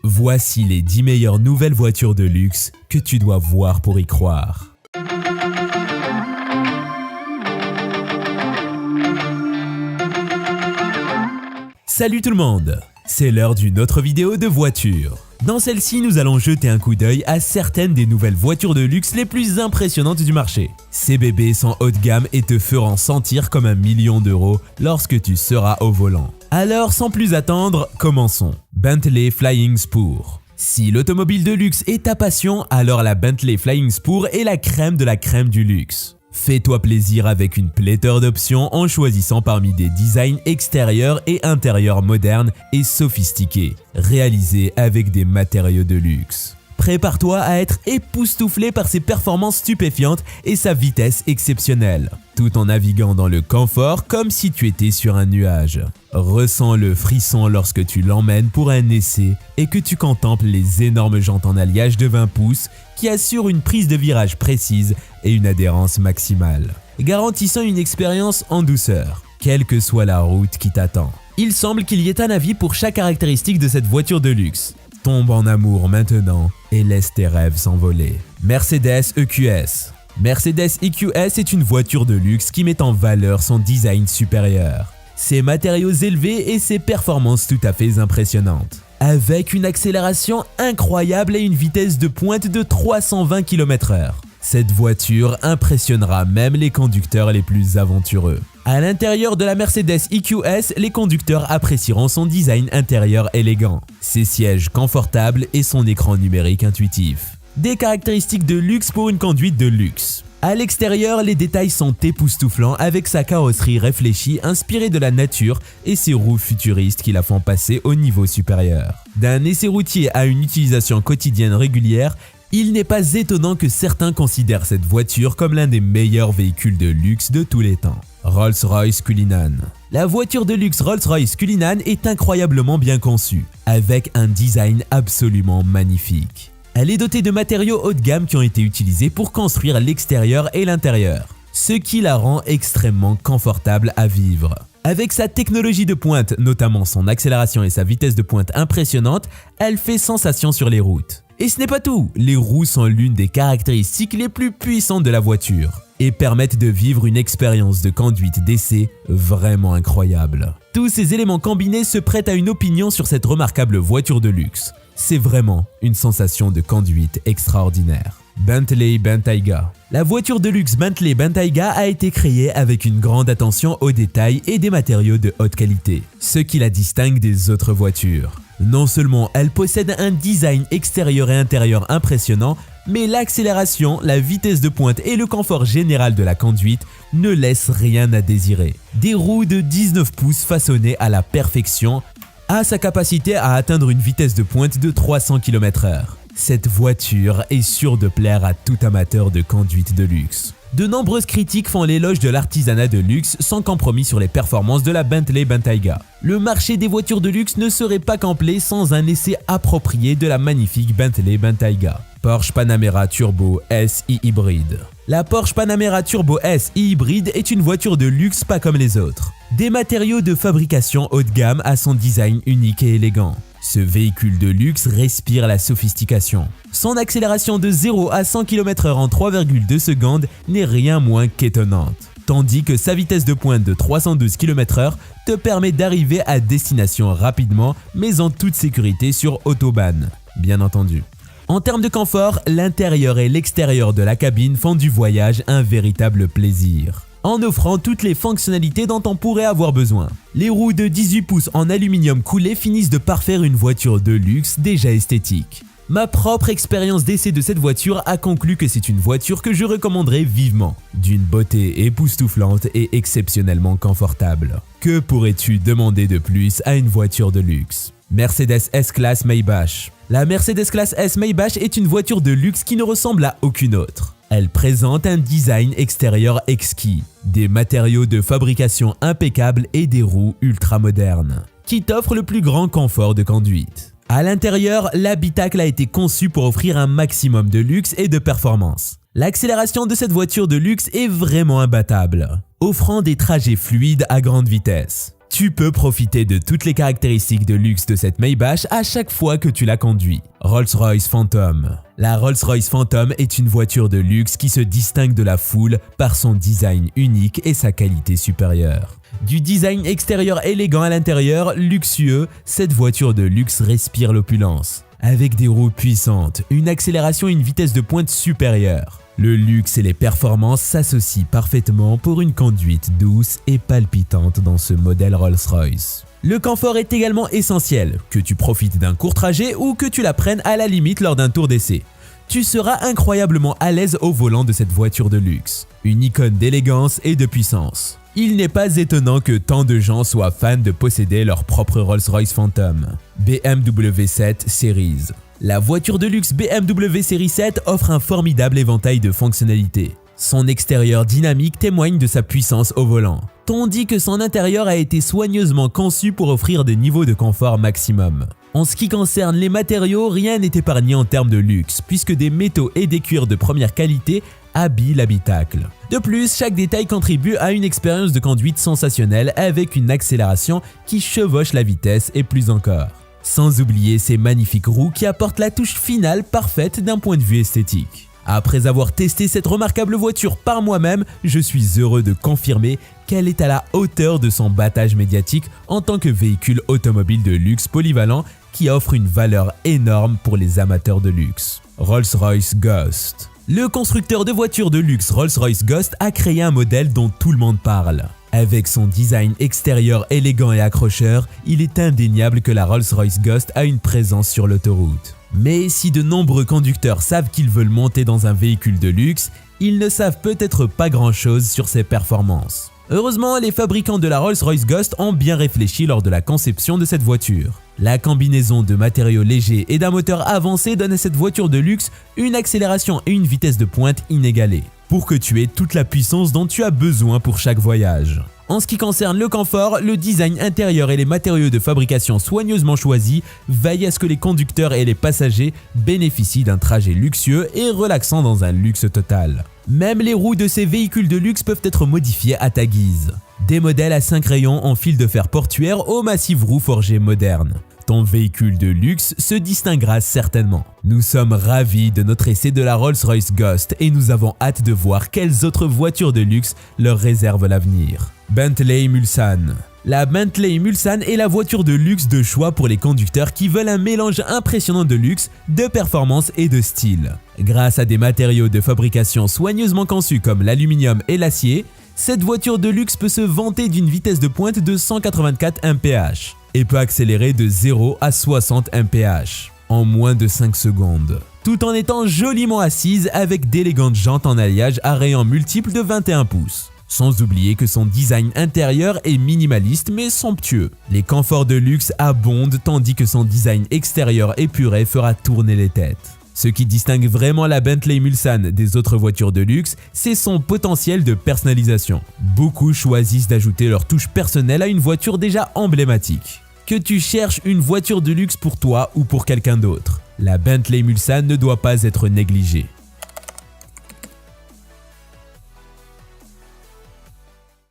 Voici les 10 meilleures nouvelles voitures de luxe que tu dois voir pour y croire. Salut tout le monde, c'est l'heure d'une autre vidéo de voitures. Dans celle-ci, nous allons jeter un coup d'œil à certaines des nouvelles voitures de luxe les plus impressionnantes du marché. Ces bébés sont haut de gamme et te feront sentir comme 1 million d'euros lorsque tu seras au volant. Alors sans plus attendre, commençons. Bentley Flying Spur. Si l'automobile de luxe est ta passion, alors la Bentley Flying Spur est la crème de la crème du luxe. Fais-toi plaisir avec une pléthore d'options en choisissant parmi des designs extérieurs et intérieurs modernes et sophistiqués, réalisés avec des matériaux de luxe. Prépare-toi à être époustouflé par ses performances stupéfiantes et sa vitesse exceptionnelle, tout en naviguant dans le confort comme si tu étais sur un nuage. Ressens le frisson lorsque tu l'emmènes pour un essai et que tu contemples les énormes jantes en alliage de 20 pouces qui assurent une prise de virage précise et une adhérence maximale, garantissant une expérience en douceur, quelle que soit la route qui t'attend. Il semble qu'il y ait un avis pour chaque caractéristique de cette voiture de luxe. Tombe en amour maintenant et laisse tes rêves s'envoler. Mercedes EQS. Mercedes EQS est une voiture de luxe qui met en valeur son design supérieur, ses matériaux élevés et ses performances tout à fait impressionnantes. Avec une accélération incroyable et une vitesse de pointe de 320 km/h. Cette voiture impressionnera même les conducteurs les plus aventureux. À l'intérieur de la Mercedes EQS, les conducteurs apprécieront son design intérieur élégant, ses sièges confortables et son écran numérique intuitif. Des caractéristiques de luxe pour une conduite de luxe. À l'extérieur, les détails sont époustouflants avec sa carrosserie réfléchie inspirée de la nature et ses roues futuristes qui la font passer au niveau supérieur. D'un essai routier à une utilisation quotidienne régulière, il n'est pas étonnant que certains considèrent cette voiture comme l'un des meilleurs véhicules de luxe de tous les temps. Rolls-Royce Cullinan. La voiture de luxe Rolls-Royce Cullinan est incroyablement bien conçue, avec un design absolument magnifique. Elle est dotée de matériaux haut de gamme qui ont été utilisés pour construire l'extérieur et l'intérieur, ce qui la rend extrêmement confortable à vivre. Avec sa technologie de pointe, notamment son accélération et sa vitesse de pointe impressionnante, elle fait sensation sur les routes. Et ce n'est pas tout, les roues sont l'une des caractéristiques les plus puissantes de la voiture et permettent de vivre une expérience de conduite d'essai vraiment incroyable. Tous ces éléments combinés se prêtent à une opinion sur cette remarquable voiture de luxe. C'est vraiment une sensation de conduite extraordinaire. Bentley Bentayga. La voiture de luxe Bentley Bentayga a été créée avec une grande attention aux détails et des matériaux de haute qualité, ce qui la distingue des autres voitures. Non seulement elle possède un design extérieur et intérieur impressionnant, mais l'accélération, la vitesse de pointe et le confort général de la conduite ne laissent rien à désirer. Des roues de 19 pouces façonnées à la perfection a sa capacité à atteindre une vitesse de pointe de 300 km/h. Cette voiture est sûre de plaire à tout amateur de conduite de luxe. De nombreuses critiques font l'éloge de l'artisanat de luxe sans compromis sur les performances de la Bentley Bentayga. Le marché des voitures de luxe ne serait pas complet sans un essai approprié de la magnifique Bentley Bentayga. Porsche Panamera Turbo S e-hybride. La Porsche Panamera Turbo S e-hybride est une voiture de luxe pas comme les autres. Des matériaux de fabrication haut de gamme à son design unique et élégant. Ce véhicule de luxe respire la sophistication. Son accélération de 0 à 100 km/h en 3,2 secondes n'est rien moins qu'étonnante. Tandis que sa vitesse de pointe de 312 km/h te permet d'arriver à destination rapidement mais en toute sécurité sur autobahn, bien entendu. En termes de confort, l'intérieur et l'extérieur de la cabine font du voyage un véritable plaisir, en offrant toutes les fonctionnalités dont on pourrait avoir besoin. Les roues de 18 pouces en aluminium coulé finissent de parfaire une voiture de luxe déjà esthétique. Ma propre expérience d'essai de cette voiture a conclu que c'est une voiture que je recommanderais vivement, d'une beauté époustouflante et exceptionnellement confortable. Que pourrais-tu demander de plus à une voiture de luxe? Mercedes S-Class Maybach. La Mercedes Classe S Maybach est une voiture de luxe qui ne ressemble à aucune autre. Elle présente un design extérieur exquis, des matériaux de fabrication impeccables et des roues ultra modernes, qui t'offrent le plus grand confort de conduite. À l'intérieur, l'habitacle a été conçu pour offrir un maximum de luxe et de performance. L'accélération de cette voiture de luxe est vraiment imbattable, offrant des trajets fluides à grande vitesse. Tu peux profiter de toutes les caractéristiques de luxe de cette Maybach à chaque fois que tu la conduis. Rolls-Royce Phantom. La Rolls-Royce Phantom est une voiture de luxe qui se distingue de la foule par son design unique et sa qualité supérieure. Du design extérieur élégant à l'intérieur luxueux, cette voiture de luxe respire l'opulence. Avec des roues puissantes, une accélération et une vitesse de pointe supérieure. Le luxe et les performances s'associent parfaitement pour une conduite douce et palpitante dans ce modèle Rolls-Royce. Le confort est également essentiel, que tu profites d'un court trajet ou que tu la prennes à la limite lors d'un tour d'essai. Tu seras incroyablement à l'aise au volant de cette voiture de luxe, une icône d'élégance et de puissance. Il n'est pas étonnant que tant de gens soient fans de posséder leur propre Rolls-Royce Phantom. BMW 7 Series. La voiture de luxe BMW Série 7 offre un formidable éventail de fonctionnalités. Son extérieur dynamique témoigne de sa puissance au volant, tandis que son intérieur a été soigneusement conçu pour offrir des niveaux de confort maximum. En ce qui concerne les matériaux, rien n'est épargné en termes de luxe, puisque des métaux et des cuirs de première qualité habillent l'habitacle. De plus, chaque détail contribue à une expérience de conduite sensationnelle avec une accélération qui chevauche la vitesse et plus encore. Sans oublier ces magnifiques roues qui apportent la touche finale parfaite d'un point de vue esthétique. Après avoir testé cette remarquable voiture par moi-même, je suis heureux de confirmer qu'elle est à la hauteur de son battage médiatique en tant que véhicule automobile de luxe polyvalent qui offre une valeur énorme pour les amateurs de luxe. Rolls-Royce Ghost. Le constructeur de voitures de luxe Rolls-Royce Ghost a créé un modèle dont tout le monde parle. Avec son design extérieur élégant et accrocheur, il est indéniable que la Rolls-Royce Ghost a une présence sur l'autoroute. Mais si de nombreux conducteurs savent qu'ils veulent monter dans un véhicule de luxe, ils ne savent peut-être pas grand-chose sur ses performances. Heureusement, les fabricants de la Rolls-Royce Ghost ont bien réfléchi lors de la conception de cette voiture. La combinaison de matériaux légers et d'un moteur avancé donne à cette voiture de luxe une accélération et une vitesse de pointe inégalées, pour que tu aies toute la puissance dont tu as besoin pour chaque voyage. En ce qui concerne le confort, le design intérieur et les matériaux de fabrication soigneusement choisis veillent à ce que les conducteurs et les passagers bénéficient d'un trajet luxueux et relaxant dans un luxe total. Même les roues de ces véhicules de luxe peuvent être modifiées à ta guise. Des modèles à 5 rayons en fil de fer portuaire aux massives roues forgées modernes. Ton véhicule de luxe se distinguera certainement. Nous sommes ravis de notre essai de la Rolls-Royce Ghost et nous avons hâte de voir quelles autres voitures de luxe leur réservent l'avenir. Bentley Mulsanne. La Bentley Mulsanne est la voiture de luxe de choix pour les conducteurs qui veulent un mélange impressionnant de luxe, de performance et de style. Grâce à des matériaux de fabrication soigneusement conçus comme l'aluminium et l'acier, cette voiture de luxe peut se vanter d'une vitesse de pointe de 184 mph et peut accélérer de 0 à 60 mph en moins de 5 secondes, tout en étant joliment assise avec d'élégantes jantes en alliage à rayons multiples de 21 pouces. Sans oublier que son design intérieur est minimaliste mais somptueux. Les conforts de luxe abondent tandis que son design extérieur épuré fera tourner les têtes. Ce qui distingue vraiment la Bentley Mulsanne des autres voitures de luxe, c'est son potentiel de personnalisation. Beaucoup choisissent d'ajouter leur touche personnelle à une voiture déjà emblématique. Que tu cherches une voiture de luxe pour toi ou pour quelqu'un d'autre, la Bentley Mulsanne ne doit pas être négligée.